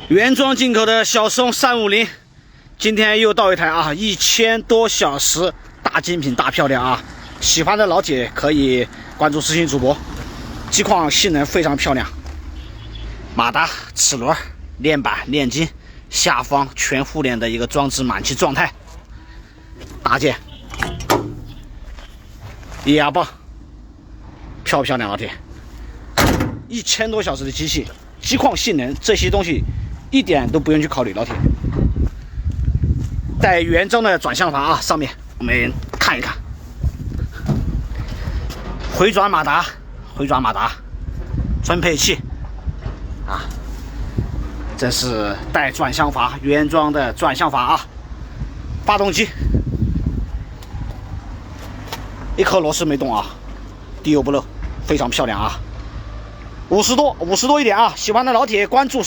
原装进口的小松350，今天又到一台啊，1000多小时大精品大漂亮啊！喜欢的老铁可以关注私信主播，机况性能非常漂亮，马达、齿轮、链板、链筋，下方全互联的一个装置满气状态，大件，液压棒，漂不漂亮，老铁？1000多小时的机器，机况性能这些东西一点都不用去考虑，老铁。带原装的转向阀啊，上面我们看一看，回转马达，分配器啊，这是带转向阀，原装的转向阀啊。发动机一颗螺丝没动啊，滴油不漏，非常漂亮啊。50多一点啊，喜欢的老铁关注。